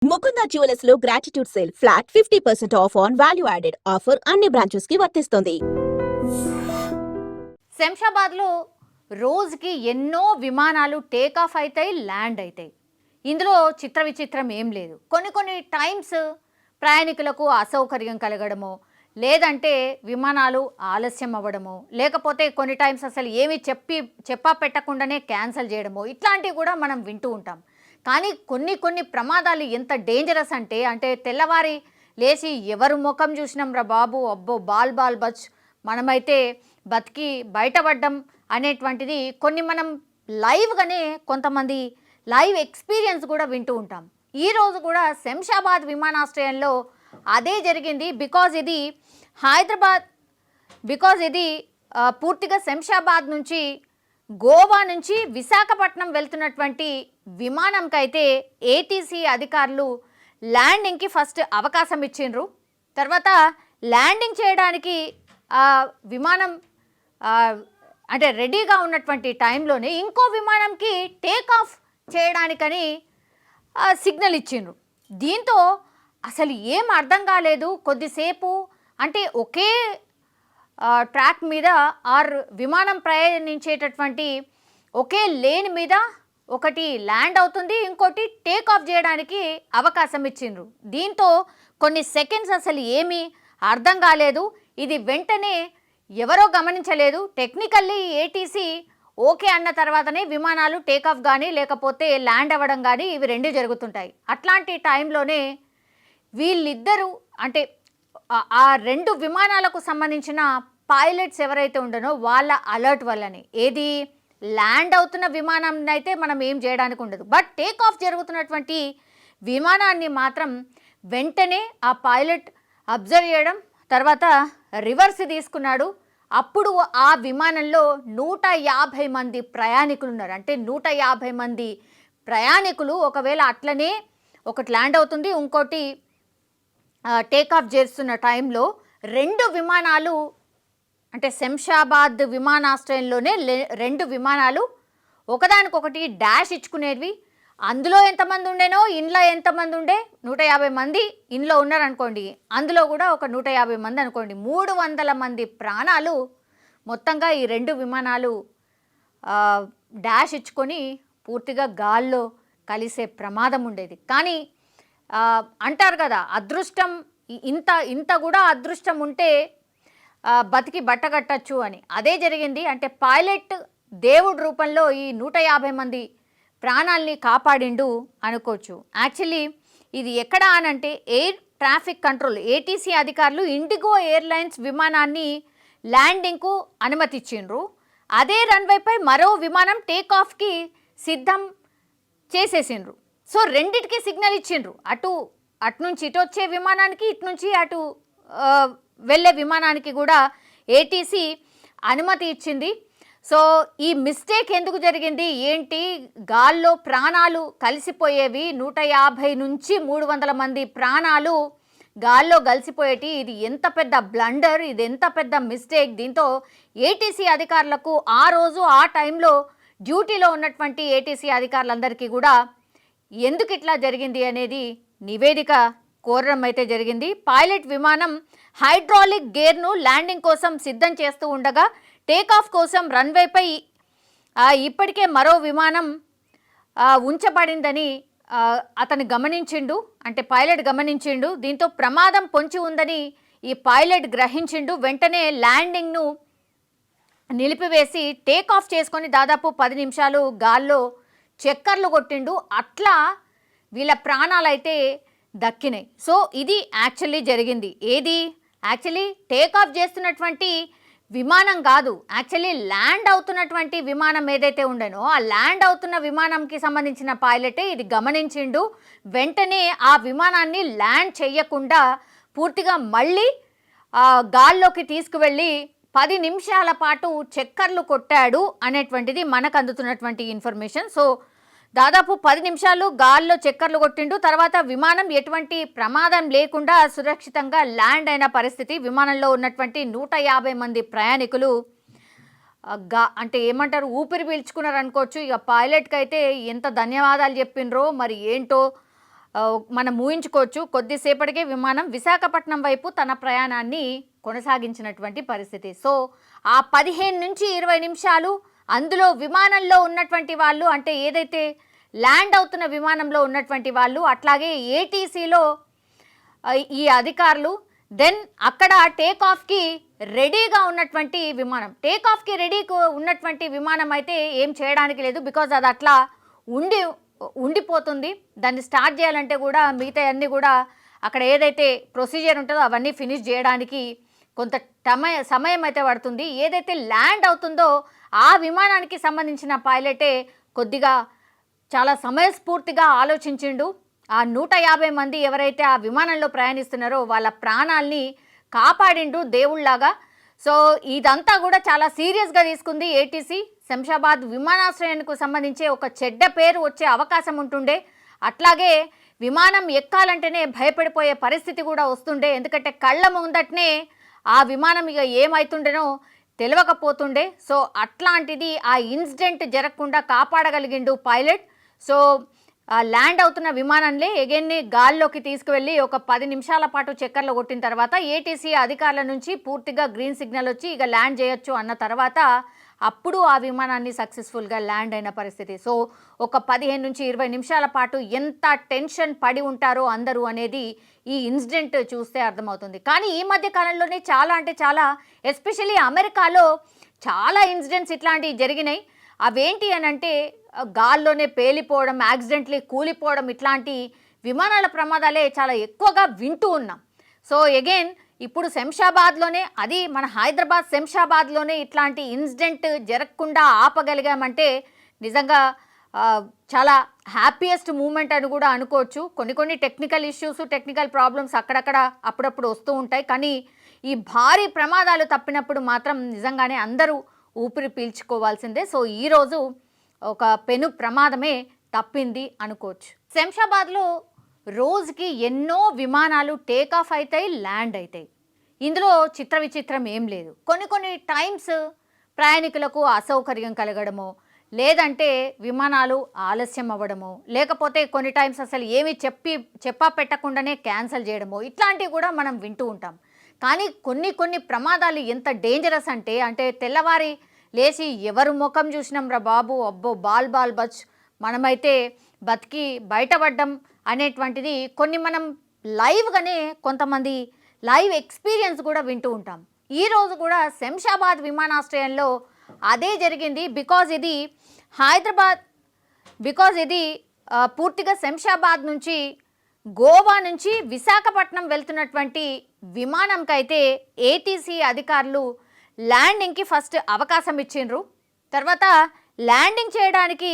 Mukunda jewellers లో gratitude sale flat 50% of on value added offer అన్ని branches కి వర్తిస్తుంది. శంషాబాద్ లో రోజుకి ఎన్నో విమానాలు టేక్ ఆఫ్ అవుతాయి, ల్యాండ్ అవుతాయి. ఇందులో చిత్ర విచిత్రం ఏం లేదు. కొన్ని టైమ్స్ ప్రయాణికులకు అసౌకర్యం కలగడమో, లేదంటే విమానాలు ఆలస్యం అవ్వడమో, లేకపోతే కొన్ని టైమ్స్ అసలు ఏమి చెప్పా పెట్టకుండానే క్యాన్సిల్ చేయడమో, ఇట్లాంటివి కూడా మనం వింటూ ఉంటాం. కానీ కొన్ని ప్రమాదాలు ఎంత డేంజరస్ అంటే తెల్లవారి లేచి ఎవరు ముఖం చూసినాం రా బాబు, అబ్బో బాల్ బచ్, మనమైతే బతికి బయటపడ్డం అనేటువంటిది కొన్ని మనం లైవ్గానే కొంతమంది లైవ్ ఎక్స్పీరియన్స్ కూడా వింటూ ఉంటాం. ఈరోజు కూడా శంషాబాద్ విమానాశ్రయంలో అదే జరిగింది. బికాజ్ ఇది పూర్తిగా శంషాబాద్ నుంచి గోవా నుంచి విశాఖపట్నం వెళ్తున్నటువంటి విమానంకైతే ఏటీసీ అధికారులు ల్యాండింగ్కి ఫస్ట్ అవకాశం ఇచ్చిండ్రు. తర్వాత ల్యాండింగ్ చేయడానికి విమానం అంటే రెడీగా ఉన్నటువంటి టైంలోనే ఇంకో విమానంకి టేక్ ఆఫ్ చేయడానికని సిగ్నల్ ఇచ్చిండ్రు. దీంతో అసలు ఏం అర్థం కాలేదు. కొద్దిసేపు అంటే ఒకే ట్రాక్ మీద విమానం ప్రయాణించేటటువంటి ఒకే లేన్ మీద ఒకటి ల్యాండ్ అవుతుంది, ఇంకోటి టేక్ ఆఫ్ చేయడానికి అవకాశం ఇచ్చిండ్రు. దీంతో కొన్ని సెకండ్స్ అసలు ఏమీ అర్థం కాలేదు. ఇది వెంటనే ఎవరో గమనించలేదు. టెక్నికల్లీ ఏటీసీ ఓకే అన్న తర్వాతనే విమానాలు టేక్ ఆఫ్ కానీ లేకపోతే ల్యాండ్ అవ్వడం కానీ ఇవి రెండు జరుగుతుంటాయి. అట్లాంటి టైంలోనే వీళ్ళిద్దరూ అంటే ఆ రెండు విమానాలకు సంబంధించిన పైలట్స్ ఎవరైతే ఉండనో వాళ్ళ అలర్ట్ వల్లనే ఏది ల్యాండ్ అవుతున్న విమానం అయితే మనం ఏం చేయడానికి ఉండదు. బట్ టేక్ ఆఫ్ జరుగుతున్నటువంటి విమానాన్ని మాత్రం వెంటనే ఆ పైలట్ అబ్జర్వ్ చేయడం, తర్వాత రివర్స్ తీసుకున్నాడు. అప్పుడు ఆ విమానంలో 150 మంది ప్రయాణికులు ఉన్నారు. అంటే 150 మంది ప్రయాణికులు ఒకవేళ అట్లనే ఒకటి ల్యాండ్ అవుతుంది, ఇంకోటి టేక్ ఆఫ్ చేస్తున్న టైంలో రెండు విమానాలు అంటే శంషాబాద్ విమానాశ్రయంలోనే రెండు విమానాలు ఒకదానికొకటి డాష్ ఇచ్చుకునేవి. అందులో ఎంతమంది ఉండేనో ఇంట్లో ఎంతమంది ఉండే 150 మంది ఇంట్లో ఉన్నారనుకోండి, అందులో కూడా ఒక 150 మంది అనుకోండి, 300 మంది ప్రాణాలు మొత్తంగా ఈ రెండు విమానాలు డాష్ ఇచ్చుకొని పూర్తిగా గాల్లో కలిసే ప్రమాదం ఉండేది. కానీ అంటారు కదా అదృష్టం, ఇంత కూడా అదృష్టం ఉంటే బతికి బట్టగట్టచ్చు అని. అదే జరిగింది. అంటే పైలట్ దేవుడి రూపంలో ఈ 150 మంది ప్రాణాలని కాపాడిండు అనుకోవచ్చు. యాక్చువల్లీ ఇది ఎక్కడ అనంటే ఎయిర్ ట్రాఫిక్ కంట్రోల్ ఏటీసీ అధికారులు ఇండిగో ఎయిర్లైన్స్ విమానాన్ని ల్యాండింగ్కు అనుమతిచ్చిండ్రు. అదే రన్వేపై మరో విమానం టేక్ ఆఫ్కి సిద్ధం చేసేసిండ్రు. సో రెండిటికి సిగ్నల్ ఇచ్చిండ్రు. అటు నుంచి ఇటు వచ్చే విమానానికి, ఇటు నుంచి అటు వెళ్ళే విమానానికి కూడా ఏటీసీ అనుమతి ఇచ్చింది. సో ఈ మిస్టేక్ ఎందుకు జరిగింది ఏంటి, గాల్లో ప్రాణాలు కలిసిపోయేవి, 150 నుంచి 300 మంది ప్రాణాలు గాల్లో కలిసిపోయేటి. ఇది ఎంత పెద్ద బ్లండర్, ఇది ఎంత పెద్ద మిస్టేక్. దీంతో ఏటీసీ అధికారులకు ఆ రోజు ఆ టైంలో డ్యూటీలో ఉన్నటువంటి ఏటీసీ అధికారులందరికీ కూడా ఎందుకు ఇట్లా జరిగింది అనేది నివేదిక కోరడం అయితే జరిగింది. పైలట్ విమానం హైడ్రాలిక్ గేర్ను ల్యాండింగ్ కోసం సిద్ధం చేస్తూ ఉండగా టేకాఫ్ కోసం రన్వేపై ఇప్పటికే మరో విమానం ఉంచబడిందని అతను గమనించిండు, అంటే పైలట్ గమనించిండు. దీంతో ప్రమాదం పొంచి ఉందని ఈ పైలట్ గ్రహించిండు. వెంటనే ల్యాండింగ్ను నిలిపివేసి టేక్ ఆఫ్ చేసుకొని దాదాపు 10 నిమిషాలు గాల్లో చక్కర్లు కొట్టిండు. అట్లా వీళ్ళ ప్రాణాలైతే దక్కినాయి. సో ఇది యాక్చువల్లీ జరిగింది. ఏది యాక్చువల్లీ టేక్ ఆఫ్ చేస్తున్నటువంటి విమానం కాదు, యాక్చువల్లీ ల్యాండ్ అవుతున్నటువంటి విమానం ఏదైతే ఉండనో ఆ ల్యాండ్ అవుతున్న విమానంకి సంబంధించిన పైలటే ఇది గమనించిండు. వెంటనే ఆ విమానాన్ని ల్యాండ్ చేయకుండా పూర్తిగా మళ్ళీ గాల్లోకి తీసుకువెళ్ళి 10 నిమిషాల పాటు చక్కర్లు కొట్టాడు అనేటువంటిది మనకు అందుతున్నటువంటి ఇన్ఫర్మేషన్. సో దాదాపు 10 నిమిషాలు గాల్లో చక్కర్లు కొట్టిండు. తర్వాత విమానం ఎటువంటి ప్రమాదం లేకుండా సురక్షితంగా ల్యాండ్ అయిన పరిస్థితి. విమానంలో ఉన్నటువంటి 150 మంది ప్రయాణికులు అంటే ఏమంటారు ఊపిరి పీల్చుకున్నారు అనుకోవచ్చు. ఇక పైలట్కి అయితే ఎంత ధన్యవాదాలు చెప్పిండ్రో మరి ఏంటో మనం ఊహించుకోవచ్చు. కొద్దిసేపటికే విమానం విశాఖపట్నం వైపు తన ప్రయాణాన్ని కొనసాగించినటువంటి పరిస్థితి. సో ఆ 15-20 నిమిషాలు అందులో విమానంలో ఉన్నటువంటి వాళ్ళు, అంటే ఏదైతే ల్యాండ్ అవుతున్న విమానంలో ఉన్నటువంటి వాళ్ళు, అట్లాగే ఏటీసీలో ఈ అధికారులు, దెన్ అక్కడ టేక్ ఆఫ్కి రెడీగా ఉన్నటువంటి విమానం, టేక్ ఆఫ్కి ఉన్నటువంటి విమానం అయితే ఏం చేయడానికి లేదు, బికాజ్ అది అట్లా ఉండిపోతుంది. దాన్ని స్టార్ట్ చేయాలంటే కూడా మిగతా అన్నీ కూడా అక్కడ ఏదైతే ప్రొసీజర్ ఉంటుందో అవన్నీ ఫినిష్ చేయడానికి కొంత సమయం అయితే పడుతుంది. ఏదైతే ల్యాండ్ అవుతుందో ఆ విమానానికి సంబంధించిన పైలటే కొద్దిగా చాలా సమయస్ఫూర్తిగా ఆలోచించిండు. ఆ 150 మంది ఎవరైతే ఆ విమానంలో ప్రయాణిస్తున్నారో వాళ్ళ ప్రాణాల్ని కాపాడిండు దేవుళ్లాగా. సో ఇదంతా కూడా చాలా సీరియస్గా తీసుకుంది ఏటీసీ. శంషాబాద్ విమానాశ్రయానికి సంబంధించి ఒక చెడ్డ పేరు వచ్చే అవకాశం ఉంటుండే, అట్లాగే విమానం ఎక్కాలంటేనే భయపడిపోయే పరిస్థితి కూడా వస్తుండే. ఎందుకంటే కళ్ళ ముందటనే ఆ విమానం ఇక ఏమవుతుండేనో తెలియకపోతుండే. సో అట్లాంటిది ఆ ఇన్సిడెంట్ జరగకుండా కాపాడగలిగిండు పైలట్. సో ల్యాండ్ అవుతున్న విమానంలో ఎగైన్ని గాల్లోకి తీసుకువెళ్ళి ఒక 10 నిమిషాల పాటు చక్కర్లు కొట్టిన తర్వాత ఏటీసీ అధికారుల నుంచి పూర్తిగా గ్రీన్ సిగ్నల్ వచ్చి ఇక ల్యాండ్ చేయొచ్చు అన్న తర్వాత అప్పుడు ఆ విమానాన్ని సక్సెస్ఫుల్గా ల్యాండ్ అయిన పరిస్థితి. సో ఒక 15-20 నిమిషాల పాటు ఎంత టెన్షన్ పడి ఉంటారో అందరూ అనేది ఈ ఇన్సిడెంట్ చూస్తే అర్థమవుతుంది. కానీ ఈ మధ్య కాలంలోనే చాలా అంటే చాలా, ఎస్పెషల్లీ అమెరికాలో చాలా ఇన్సిడెంట్స్ ఇట్లాంటివి జరిగినాయి. అవేంటి అని అంటే గాల్లోనే పేలిపోవడం, యాక్సిడెంట్లీ కూలిపోవడం, ఇట్లాంటి విమానాల ప్రమాదాలే చాలా ఎక్కువగా వింటూ ఉన్నాం. సో అగైన్ ఇప్పుడు శంషాబాద్లోనే, అది మన హైదరాబాద్ శంషాబాద్లోనే ఇట్లాంటి ఇన్సిడెంట్ జరగకుండా ఆపగలిగామంటే నిజంగా చాలా హ్యాపీయెస్ట్ మూమెంట్ అని కూడా అనుకోవచ్చు. కొన్ని టెక్నికల్ ఇష్యూస్, టెక్నికల్ ప్రాబ్లమ్స్ అక్కడక్కడ అప్పుడప్పుడు వస్తూ ఉంటాయి. కానీ ఈ భారీ ప్రమాదాలు తప్పినప్పుడు మాత్రం నిజంగానే అందరూ ఊపిరి పీల్చుకోవాల్సిందే. సో ఈరోజు ఒక పెను ప్రమాదమే తప్పింది అనుకోవచ్చు. శంషాబాద్లో రోజుకి ఎన్నో విమానాలు టేక్ ఆఫ్ అవుతాయి, ల్యాండ్ అవుతాయి. ఇందులో విచిత్రం ఏం లేదు. కొన్ని టైమ్స్ ప్రయాణికులకు అసౌకర్యం కలగడమో, లేదంటే విమానాలు ఆలస్యం అవ్వడమో, లేకపోతే కొన్ని టైమ్స్ అసలు ఏమి చెప్పా పెట్టకుండానే క్యాన్సిల్ చేయడమో, ఇట్లాంటివి కూడా మనం వింటూ ఉంటాం. కానీ కొన్ని ప్రమాదాలు ఎంత డేంజరస్ అంటే తెల్లవారి లేచి ఎవరు ముఖం చూసినాం రా బాబు, అబ్బో బాల్ బచ్, మనమైతే బతికి బయటపడ్డం అనేటువంటిది కొన్ని మనం లైవ్గానే కొంతమంది లైవ్ ఎక్స్పీరియన్స్ కూడా వింటూ ఉంటాం. ఈరోజు కూడా శంషాబాద్ విమానాశ్రయంలో అదే జరిగింది. బికాజ్ ఇది పూర్తిగా శంషాబాద్ నుంచి గోవా నుంచి విశాఖపట్నం వెళ్తున్నటువంటి విమానంకైతే ఏటీసీ అధికారులు ల్యాండింగ్కి ఫస్ట్ అవకాశం ఇచ్చిండ్రు. తర్వాత ల్యాండింగ్ చేయడానికి